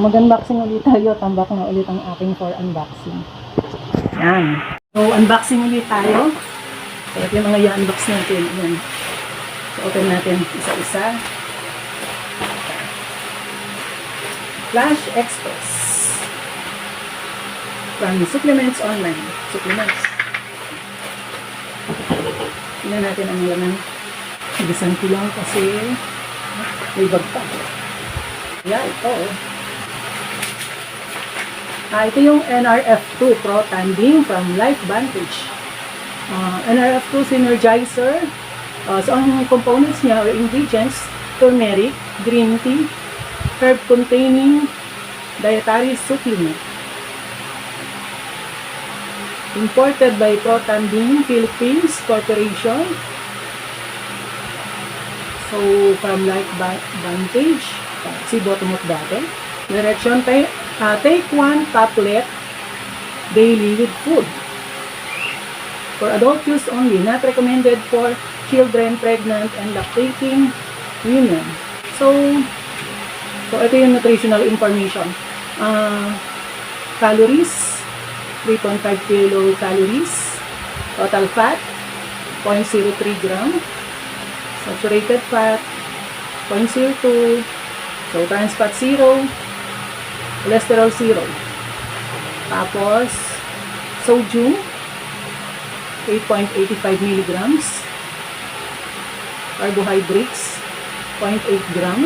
mag-unboxing ulit tayo. Tambak na ulit ang aking for unboxing. Yan. So, unboxing ulit tayo. So, ito yung mga i-unbox natin. Yan. So, open natin isa-isa. Flash Express. From Supplements Online. Supplements. Tingnan natin ang laman. Ibisan ko lang kasi may bag pa. Yeah, ito. Ito yung NRF2 Pro Tanding from LifeVantage. NRF2 Synergizer. So, ang components niya or ingredients, turmeric, green tea, herb-containing dietary supplement. Imported by Pro Tanding Philippines Corporation. So, from LifeVantage. See bottom of dati. Direction, take 1 tablet daily with food. For adult use only, not recommended for children, pregnant, and lactating women. So ito yung nutritional information. Calories, 3.5 kilocalories. Total fat, 0.03 gram. Saturated fat, 0.02. So, trans fat 0. Cholesterol 0. Tapos, sodium, 8.85 milligrams. Carbohydrates, 0.8 gram.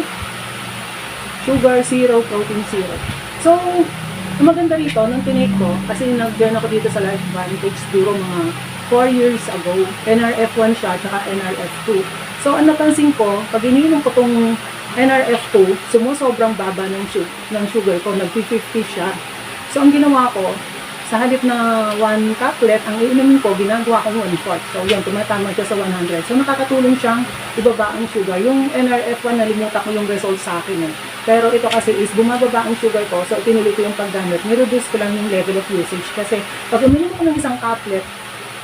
Sugar 0, protein 0. So, ang maganda rito, nung tinake ko, kasi nag-join ako dito sa LifeVantage siguro mga 4 years ago. NRF1 siya, tsaka NRF2. So, ang napansin ko, pag iniinom ko itong NRF2, sumusobrang baba ng sugar ko, nag-50 siya. So, ang ginawa ko, sa halip na 1 tablet, ang iinumin ko, ginagawa ko 1/4. So, yan, tumatama siya sa 100. So, nakakatulong siyang ibaba ang sugar. Yung NRF1, nalimutan ko yung result sa akin. Pero ito kasi is, bumababa ang sugar ko. So, tinuloy ko yung paggamit. Nireduce ko lang yung level of usage. Kasi, pag uminom ko ng isang tablet,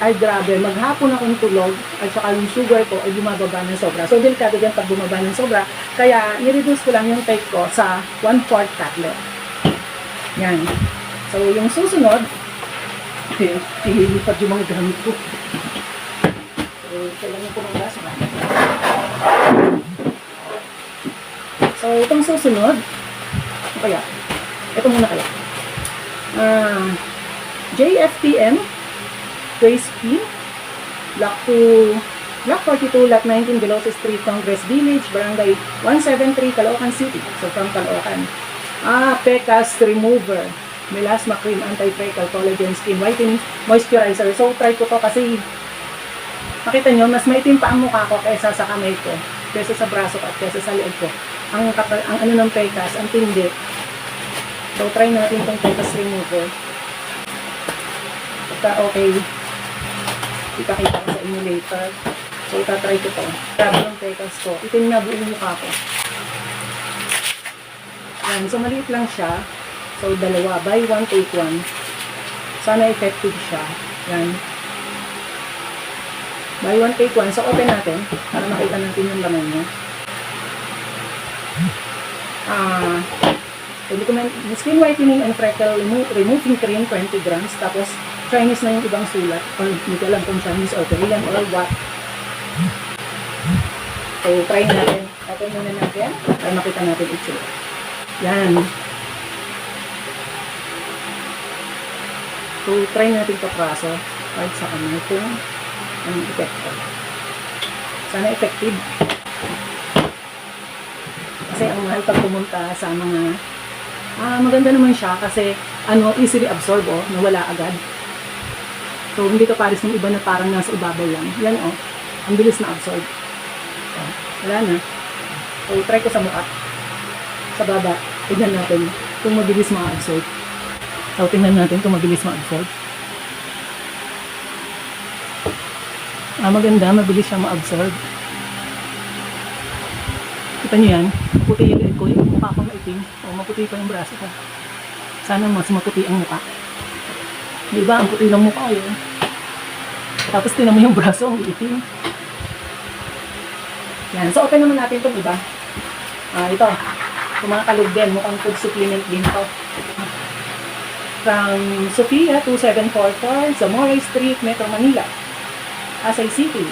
ay grabe, maghapon akong tulog at saka yung sugar ko ay bumababa ng sobra. So, delikado din pag bumaba ng sobra. Kaya, nireduce ko lang yung take ko sa 1/4 tablet. Yan. So, yung susunod, ilipad yung mga gamit ko. So, kailangan ko ng gas. So, itong susunod, ano kaya? Ito muna kaya. JFTM, Trace P, Block 42, Lot 19, Veloces Street, Congress Village, Barangay 173, Caloocan City. So, from Caloocan. Pecas Remover, Melasma Cream, Anti-Freckle, Collagen Skin Whitening Moisturizer. So, try ko to kasi makita nyo, mas maitim pa ang mukha ko kaysa sa kamay ko, kaysa sa braso ko at kaysa sa leeg ko. Ang ano ng Pecas, ang tindi. So, try natin itong Pecas Remover. Pagka okay, ipakita ko sa inyo later. So, itatry ko to. Grabe yung Pecas ko. Itim na buong mukha ko. Yan. So, maliit lang siya. So, dalawa. Buy one, take one. Sana effective siya. Yan. Buy one, take one. So, open natin. Para makita natin yung laman niya. Skin whitening and freckle removing cream, 20 grams. Tapos, Chinese na yung ibang sulat. Or, hindi ko alam kung Chinese or Korean or what. So, try natin. Open muna natin. Para makita natin ito. Yan. So, try natin kapraso kahit sa kamay kung anong epekto. Sana effective. Kasi ang mahal pag pumunta sa mga maganda naman siya kasi easily absorb, nawala agad. So, hindi ka pares ng iba na parang nasa ibabaw lang. Yan, ang bilis na absorb. So, wala na. So, try ko sa mukha. Sa baba, tignan natin kung mabilis ma-absorb. So, tingnan natin kung mabilis ma-absorb. Maganda, mabilis siya ma-absorb. Kita niyo yan? Maputi yung leg ko, yung mukha ko maitim. O, maputi pa yung braso ko. Sana mas maputi ang mukha. Diba, ang puti ng mukha yun. Tapos, tinan mo yung braso, ang itim. Yan. So, open naman natin itong iba. Ito. Yung mga kalog din, mukhang food supplement din to. From Sofia 2744, Zamora Street, Metro Manila, Pasay City.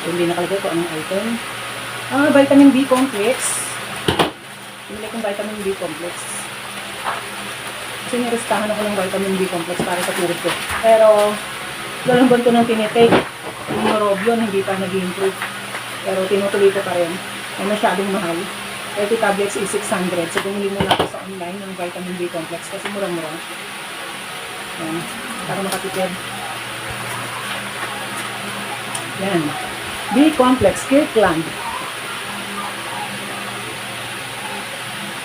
Hindi nakalagay ko anong item. Vitamin B complex. Bumili kong vitamin B complex. Kasi nirestahan ako ng vitamin B complex para sa turod ko. Pero, dalawang buwan ko nang tinitake. Yung Neurobion, hindi pa nag-improve. Pero tinutuloy ko pa rin. Ay masyadong mahal. 30 tablets is 600. So, bumili muna ako sa online ng vitamin B complex kasi mura-mura. Yan. Para makatipid. Yan. B complex, Kirkland.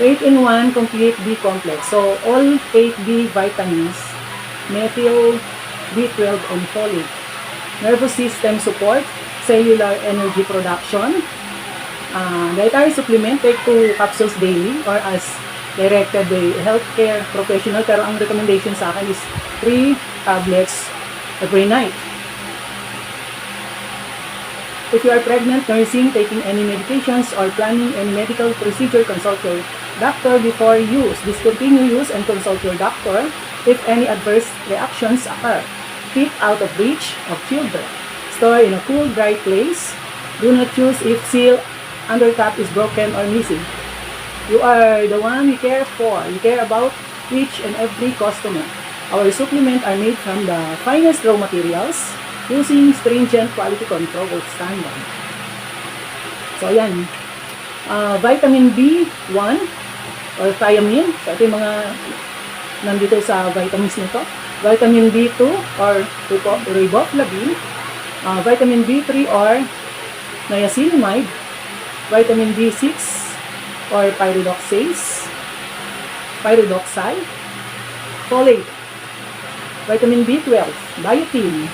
8-in-1 complete B complex. So, all 8 B vitamins, methyl, B12, and folate. Nervous system support, cellular energy production. Dietary supplement, take 2 capsules daily or as directed by healthcare professional. Pero ang recommendation sa akin is 3 tablets every night. If you are pregnant, nursing, taking any medications, or planning any medical procedure, consult your doctor before use. Discontinue use and consult your doctor if any adverse reactions occur. Keep out of reach of children. Store in a cool, dry place. Do not use if seal under cap is broken or missing. You are the one we care for. We care about each and every customer. Our supplements are made from the finest raw materials using stringent quality control standard. So, ayan. Vitamin B1 or thiamine. So, ito yung mga nandito sa vitamins nito. Vitamin B2 or riboflavin. Vitamin B3 or niacinamide. Vitamin B6 or pyridoxine. Folate. Vitamin B12. Biotin.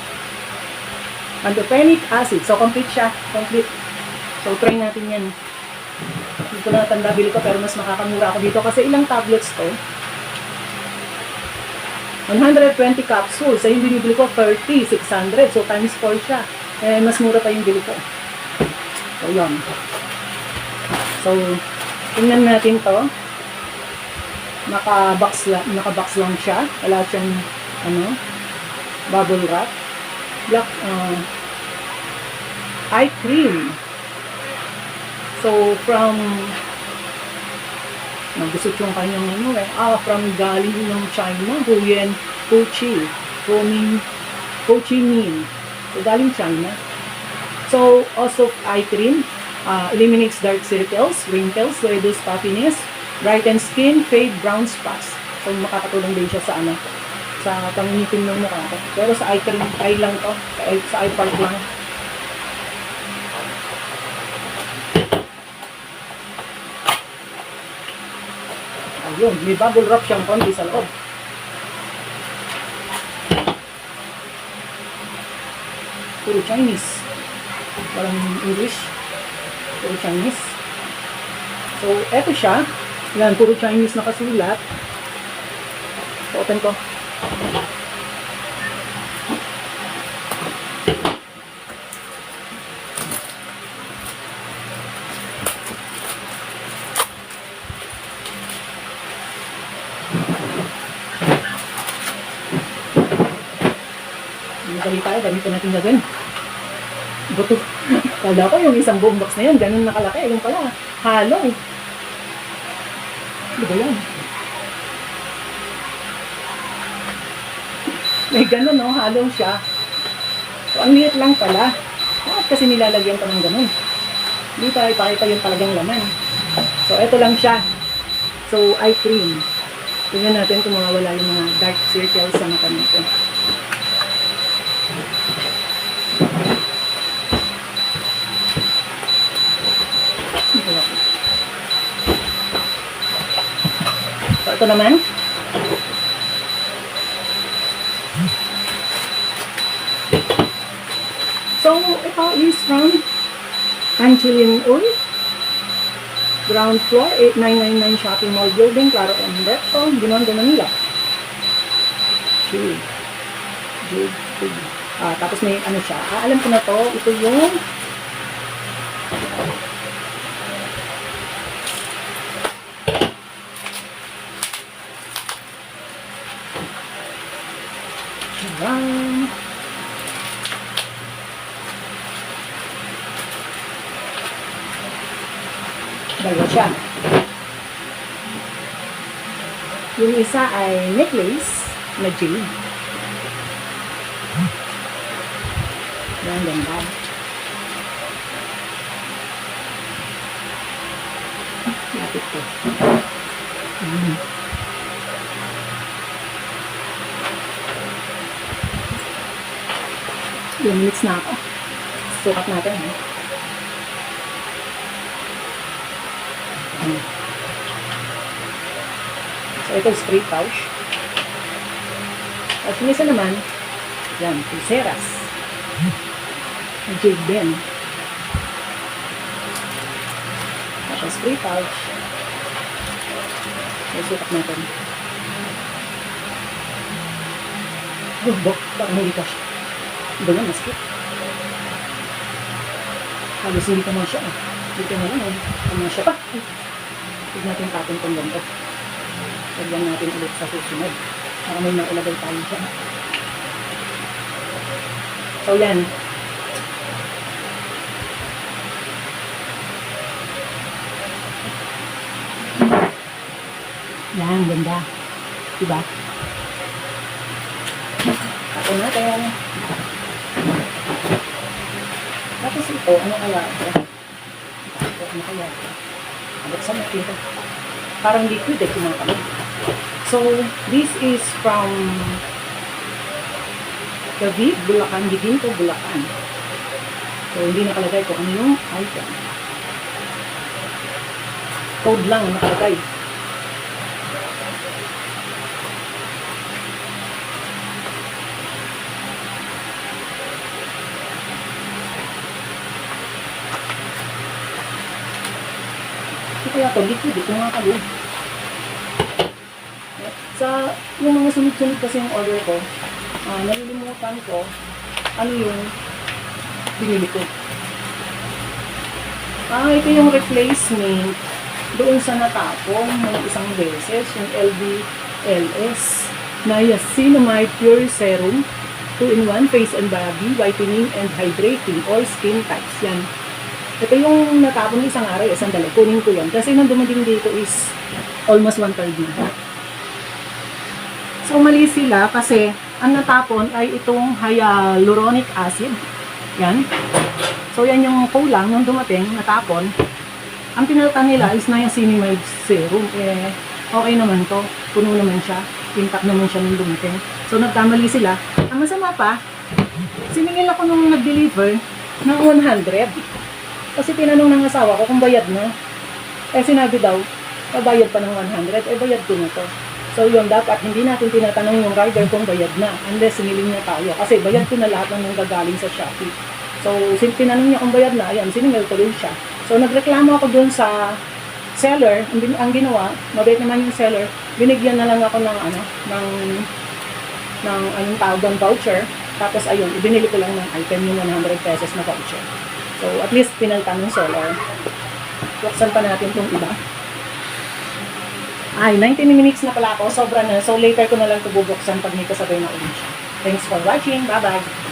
Pantothenic acid. So, complete siya. Complete. So, try natin yan. Hindi ko na natanda, bili ko, pero mas makakamura ako dito. Kasi ilang tablets to? 120 capsules. So, yung binibili ko, 30, 600. So, times 4 siya. Eh, mas mura pa yung bili ko. So, yun. So, tingnan natin to. Naka-box lang siya. Wala siyang, bubble wrap. Black eye cream. So, from nagusot yung kanyang from galing ng China, Huyen Ho Chi Minh. So, galing China. So, also eye cream eliminates dark circles, wrinkles, reduce puffiness, brighten skin, fade brown spots. So, makakatulong din siya sa pangingitim ng mukha ko. Pero sa eye cream, eye lang to. Sa eye part lang. Ayun, may bubble wrap siyang konti sa loob. Puro Chinese. Walang English. Puro Chinese. So, eto siya. Yan, puro Chinese nakasulat. So, open ko. Madali tayo, gamitin natin gagawin. Buto. Kala ko yung isang buong box na yan, ganun nakalaki. Yung pala, halo. Ano ba yan? May ganun, no? Halo siya. So, ang liit lang pala. Bakit kasi nilalagyan pa ng ganun? Hindi pa ipakita yung talagang laman. So, eto lang siya. So, eye cream. Tingnan natin kung mawawala yung mga dark circles sa mata nito. So, ito naman. So, ito is from Angeline Uy. Ground floor, 8999 Shopping Mall Building, Claro Umberto, Binondo, Manila. Tapos may ano siya. Alam ko na to. Ito yung Ayan. Dalawa siya. Yung isa ay necklace na jade. Yan, ganda. Lapit ko. Ilang minutes na ako. Sukat natin. So, ito is straight pouch. At yung isa naman, yan, pulseras. Jade din. Tapos straight pouch. So, sukat natin. Parang hindi ka siya. Iba nga, maskip. Halos hindi ka masya. Hindi ka na lang. Masya pa. Huwag natin tapon itong ganito. Lagyan natin ulit sa susunod. Para may mailagay tayo dyan. So, yan. Yan, ganda. Diba? Tapon natin. Tapos ito, ano kaya ito? Ano kaya ito? Abot sa makita. Parang liquid eh, kinakalog. So, this is from David, Bulacan, Giginto, Bulacan. So, hindi nakalagay ko ano yung item. Code lang nakalagay. Kaya ito, liquid, ito mga kalog. Sa yung mga sunod-sunod kasi yung order ko, nalilimutan ko ano yung binili ko. Ito yung replacement doon sa natapon ng isang beses, yung LBLS Niacinamide Pure Serum 2-in-1 Face and Body Whitening and Hydrating All Skin Types. Yan. Ito yung natapon ng isang araw, isang dalaw. Kunin ko yan. Kasi nung dumating dito is almost 1/3 na. So, mali sila kasi ang natapon ay itong hyaluronic acid. Yan. So, yan yung kulang nung dumating, natapon. Ang pinalitan nila is niacinamide serum. Okay naman to. Puno naman siya. Intact naman siya nung dumating. So, nagkamali sila. Ang masama pa, siningil ako nung nag-deliver ng 100. Kasi tinanong ng asawa ko kung bayad na. Sinabi daw, bayad pa ng 100. Bayad ko na to. So yun, dapat hindi natin tinatanong yung rider kung bayad na. Unless siniling niya tayo. Kasi bayad ko na lahat ng nanggagaling sa Shopee. So, tinanong niya kung bayad na, ayan, siningil ko rin siya. So, nagreklamo ako dun sa seller. Ang ginawa, mabait naman yung seller, binigyan na lang ako ng anong tawag doon, voucher. Tapos ayun, ibinili ko lang ng item yung 100 pesos na voucher. So, at least pinaltan ng seller. Buksan pa natin itong iba. 19 minutes na pala ako. Sobra na. So, later ko na lang ito bubuksan pag may kasabay na ulit siya. Thanks for watching. Bye-bye.